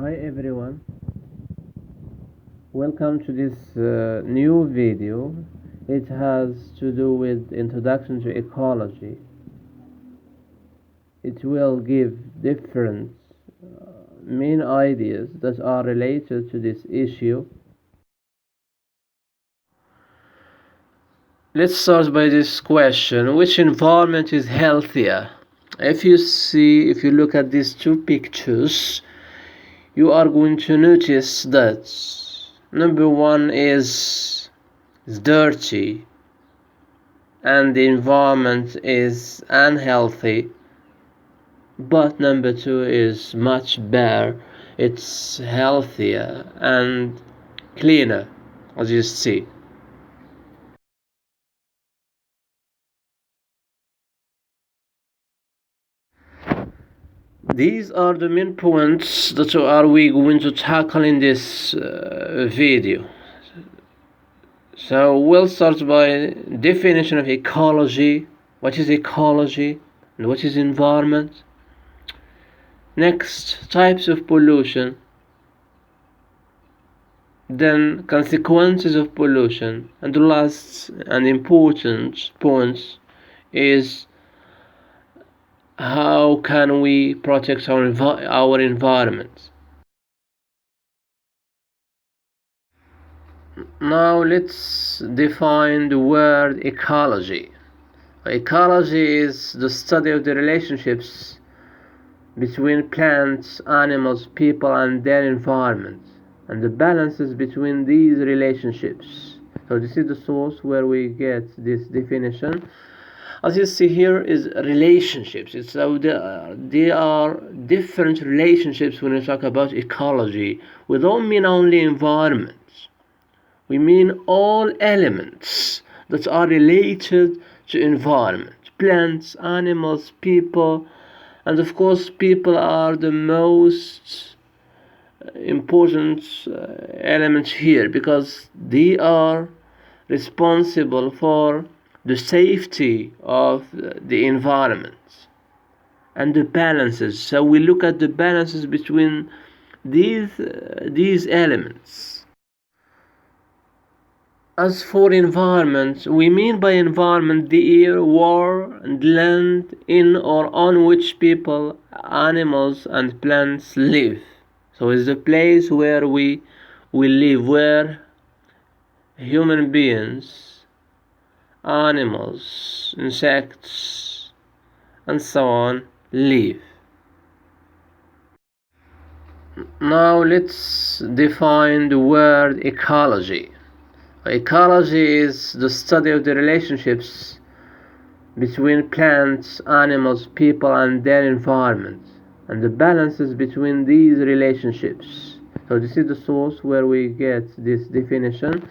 Hi everyone, welcome to this new video. It has to do with introduction to ecology. It will give different main ideas that are related to this issue. Let's start by this question: which environment is healthier? If you look at these two pictures, you are going to notice that number one is dirty and the environment is unhealthy, but number two is much better. It's healthier and cleaner, as you see. These are the main points that we going to tackle in this video. So we'll start by definition of ecology. What is ecology and what is environment? Next, types of pollution. Then consequences of pollution. And the last and important point is how can we protect our environment. Now let's define the word ecology. Ecology is the study of the relationships between plants, animals, people and their environment, and the balances between these relationships. So this is the source where we get this definition. As you see here is relationships. There are different relationships when we talk about ecology. We don't mean only environment. We mean all elements that are related to environment. Plants, animals, people, and of course people are the most important elements here because they are responsible for the safety of the environment and the balances. So we look at the balances between these elements. As for environment, we mean by environment the air, water and land in or on which people, animals and plants live. So it's the place where we live, where human beings, animals, insects and so on live. Now let's define the word ecology. Ecology is the study of the relationships between plants, animals, people and their environment, and the balances between these relationships. So this is the source where we get this definition.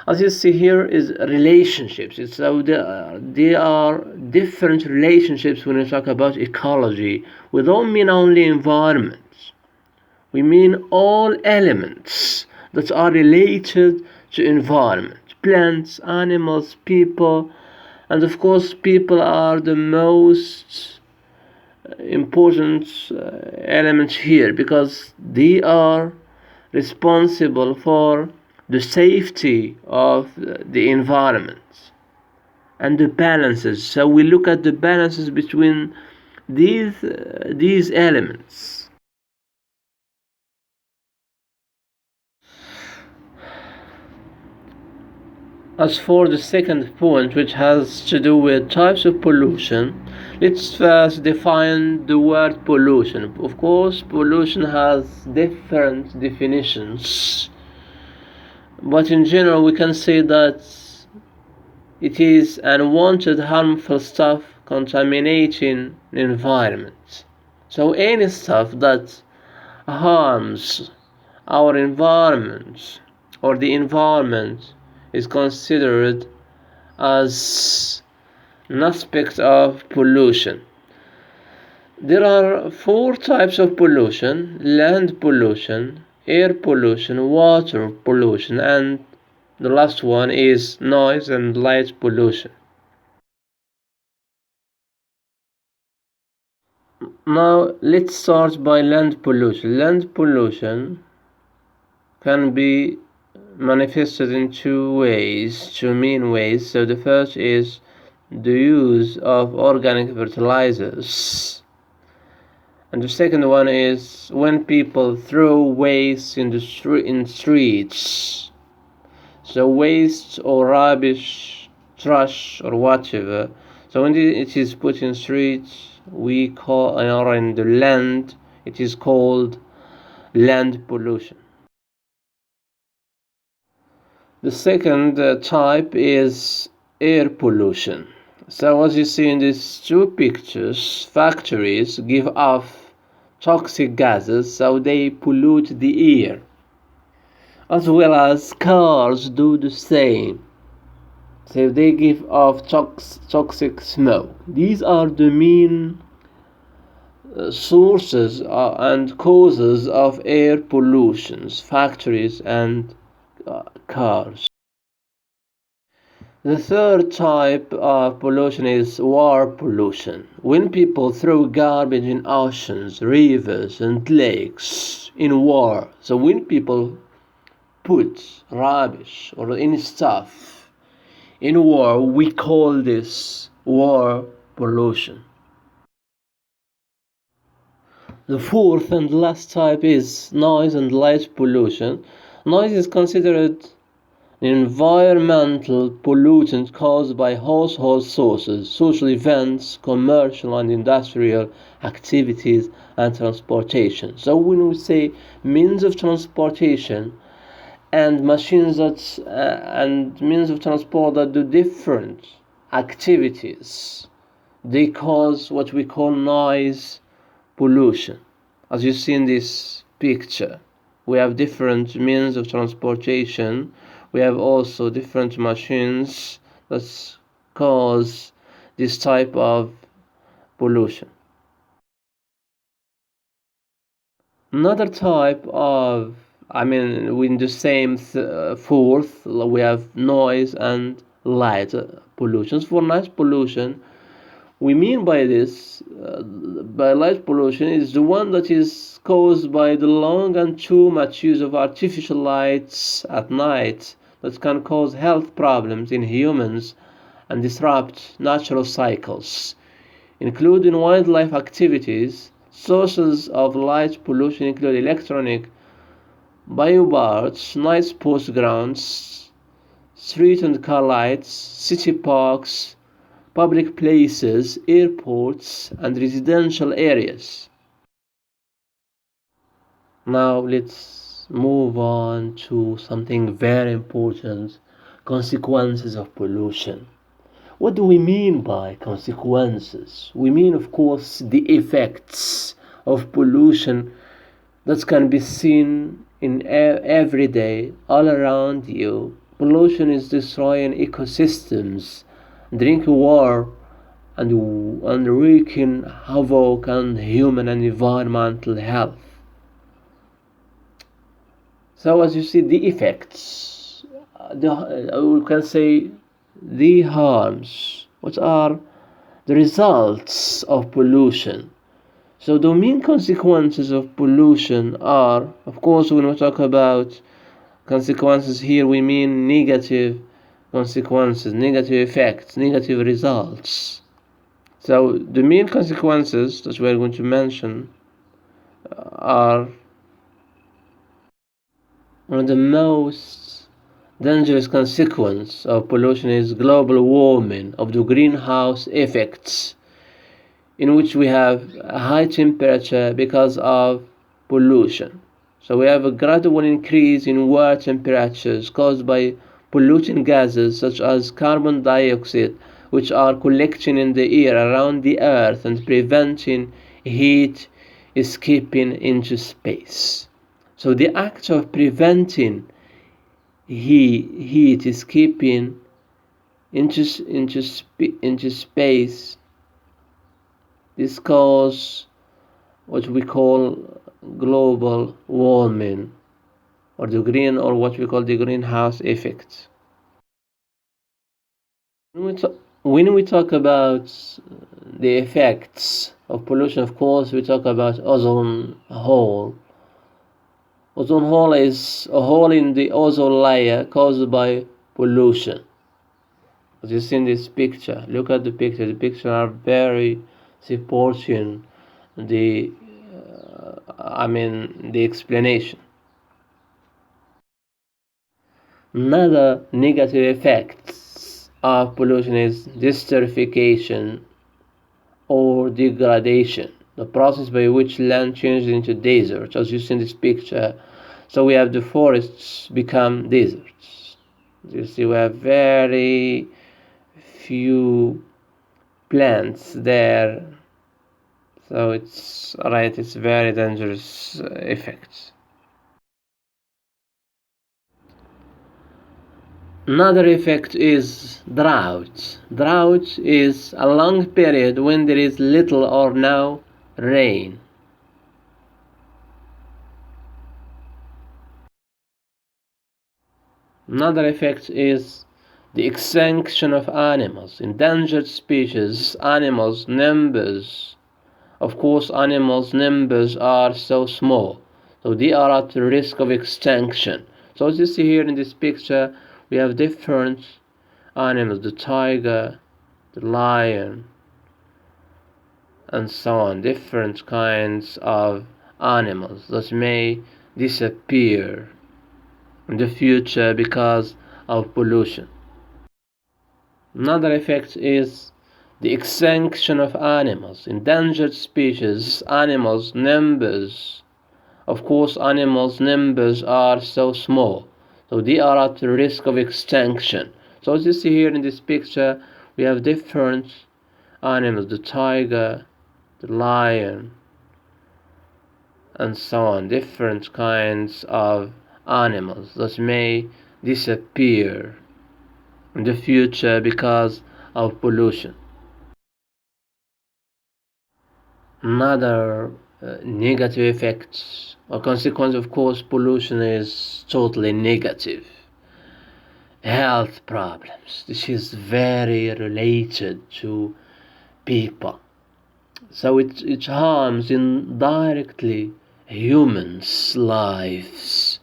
As you see here is relationships. There are different relationships when we talk about ecology. We don't mean only environment. We mean all elements that are related to environment. Plants, animals, people, and of course people are the most important elements here because they are responsible for the safety of the environment and the balances. So we look at the balances between these elements. As for the second point, which has to do with types of pollution, let's first define the word pollution. Of course, pollution has different definitions, but in general we can say that it is unwanted harmful stuff contaminating the environment. So any stuff that harms our environment or the environment is considered as an aspect of pollution. There are 4 types of pollution: land pollution, air pollution, water pollution, and the last one is noise and light pollution. Now let's start by land pollution. Land pollution can be manifested in two main ways. So the first is the use of organic fertilizers, and the second one is when people throw waste in streets. So waste or rubbish, trash or whatever, so when it is put in streets, we call, or in the land, it is called land pollution. The second type is air pollution. So as you see in these two pictures, factories give off toxic gases, so they pollute the air, as well as cars do the same. So they give off toxic smoke. These are the main sources and causes of air pollutions, factories and cars. The third type of pollution is water pollution. When people throw garbage in oceans, rivers and lakes in water. So when people put rubbish or any stuff in water, we call this water pollution. The fourth and last type is noise and light pollution. Noise is considered an environmental pollutant caused by household sources, social events, commercial and industrial activities, and transportation. So when we say means of transportation and machines and means of transport that do different activities, they cause what we call noise pollution. As you see in this picture, we have different means of transportation. We have also different machines that cause this type of pollution. Another type of, in the same fourth, we have noise and light pollutions. For noise pollution, we mean by this, by light pollution, is the one that is caused by the long and too much use of artificial lights at night that can cause health problems in humans and disrupt natural cycles, including wildlife activities. Sources of light pollution include electronic, biobards, night sports grounds, street and car lights, city parks, public places, airports, and residential areas. Now let's move on to something very important: consequences of pollution. What do we mean by consequences? We mean, of course, the effects of pollution that can be seen in every day all around you. Pollution is destroying ecosystems, drinking water, and wreaking havoc on human and environmental health. So as you see, the effects, we can say the harms, what are the results of pollution. So the main consequences of pollution are, of course, when we talk about consequences here, we mean negative consequences, negative effects, negative results. So the main consequences that we are going to mention are, one of the most dangerous consequence of pollution is global warming of the greenhouse effects, in which we have a high temperature because of pollution. So we have a gradual increase in water temperatures caused by polluting gases such as carbon dioxide, which are collecting in the air around the earth and preventing heat escaping into space. So the act of preventing heat escaping into space, this causes what we call global warming, or what we call the greenhouse effect. when we talk about the effects of pollution, of course, we talk about ozone hole. Ozone hole is a hole in the ozone layer caused by pollution. As you see in this picture, look at the picture. The pictures are very supporting the explanation. Another negative effects of pollution is desertification or degradation, the process by which land changes into deserts, as you see in this picture. So we have the forests become deserts. You see, we have very few plants there, so it's very dangerous effects. Another effect is drought. Drought is a long period when there is little or no rain. Another effect is the extinction of animals, endangered species, animals numbers. Of course, animals numbers are so small, so they are at risk of extinction. So as you see here in this picture, we have different animals, the tiger, the lion, and so on, different kinds of animals that may disappear in the future because of pollution. Another effect is the extinction of animals, endangered species, animals numbers. Of course, animals numbers are so small, so they are at risk of extinction. So as you see here in this picture, we have different animals, the tiger, the lion, and so on, different kinds of animals that may disappear in the future because of pollution. Another negative effect or consequence, of course, pollution is totally negative. Health problems. This is very related to people. So it harms indirectly humans' lives.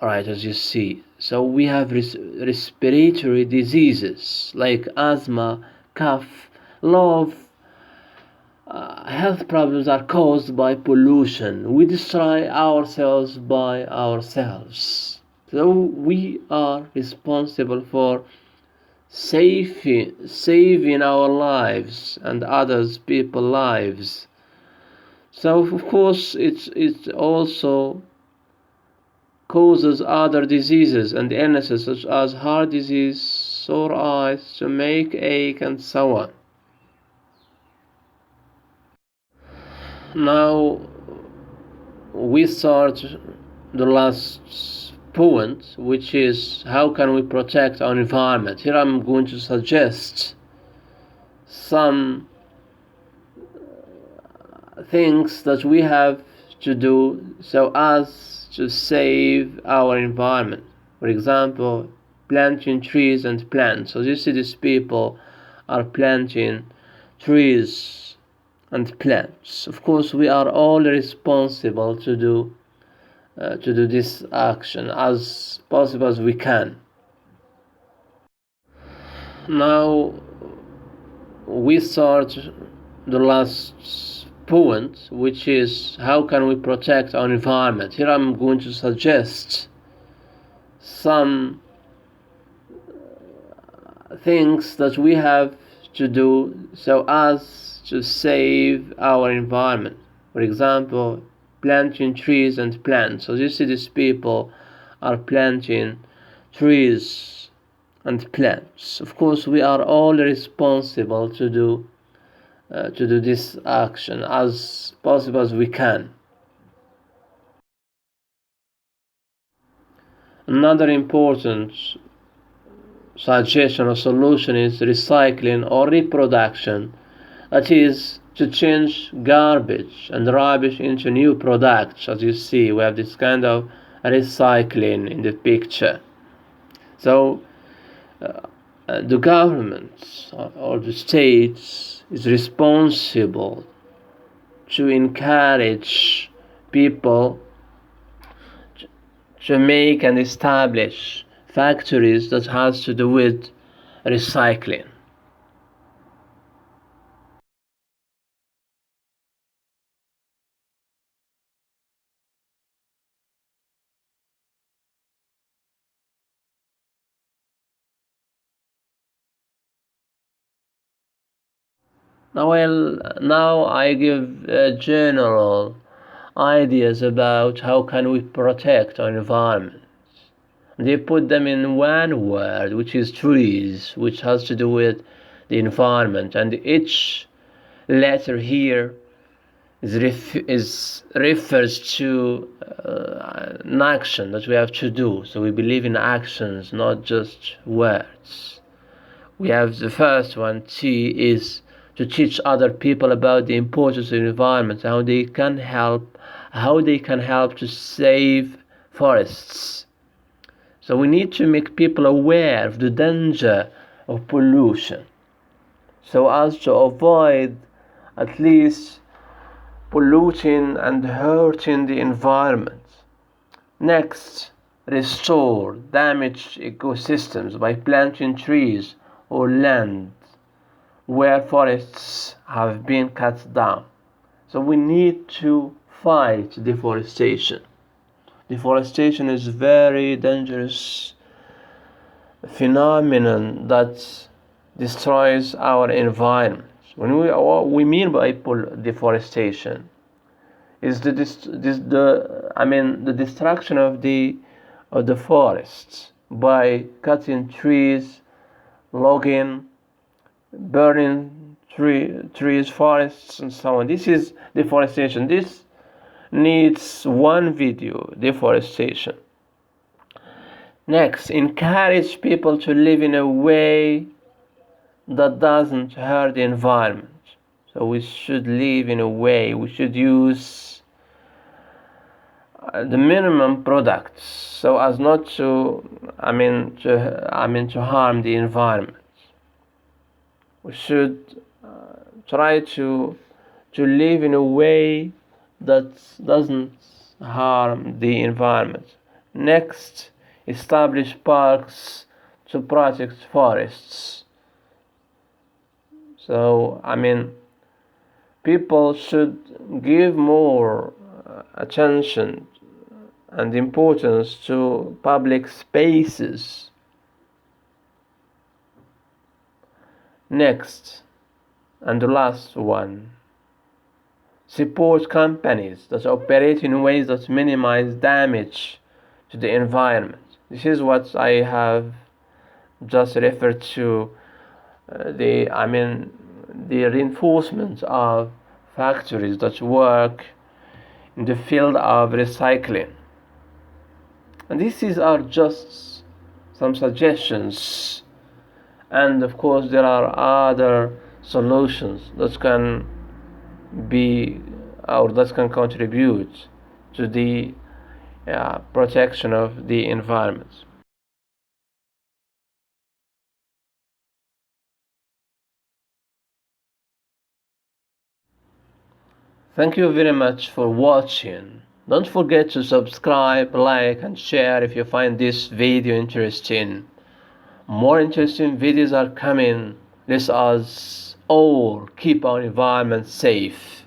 Right, as you see. So we have respiratory diseases like asthma, cough, health problems are caused by pollution. We destroy ourselves by ourselves. So we are responsible for saving our lives and others people's lives. So of course it also causes other diseases and illnesses such as heart disease, sore eyes, stomach ache, and so on. Now we start the last point, which is how can we protect our environment. Here I'm going to suggest some things that we have to do so as to save our environment. For example, planting trees and plants. So you see these people are planting trees and plants. Of course, we are all responsible to do this action as possible as we can. Now we start the last point, which is how can we protect our environment. Here I'm going to suggest some things that we have to do so as to save our environment. For example, planting trees and plants. So you see these people are planting trees and plants. Of course, we are all responsible to do this action as possible as we can. Another important suggestion or solution is recycling or reproduction. That is to change garbage and rubbish into new products. As you see, we have this kind of recycling in the picture. So the government or the state is responsible to encourage people to make and establish factories that has to do with recycling. Now I give general ideas about how can we protect our environment. They put them in one word, which is trees, which has to do with the environment, and each letter here refers to an action that we have to do. So we believe in actions, not just words. We have the first one, T, is to teach other people about the importance of the environment, how they can help to save forests. So we need to make people aware of the danger of pollution, so as to avoid at least polluting and hurting the environment. Next, restore damaged ecosystems by planting trees or land where forests have been cut down. So we need to fight deforestation. Deforestation is a very dangerous phenomenon that destroys our environment. What we mean by deforestation is the destruction of the forests by cutting trees, logging, burning trees, forests, and so on. This is deforestation. This needs one video, deforestation. Next, encourage people to live in a way that doesn't hurt the environment. So we should live in a way, we should use the minimum products so as not to harm the environment. We should try to live in a way that doesn't harm the environment. Next, establish parks to protect forests. So people should give more attention and importance to public spaces. Next, and the last one, support companies that operate in ways that minimize damage to the environment. This is what I have just referred to, the reinforcement of factories that work in the field of recycling. And these are just some suggestions, and of course there are other solutions that can contribute to the protection of the environment. Thank you very much for watching. Don't forget to subscribe, like, and share if you find this video interesting. More interesting videos are coming. Let us all keep our environment safe.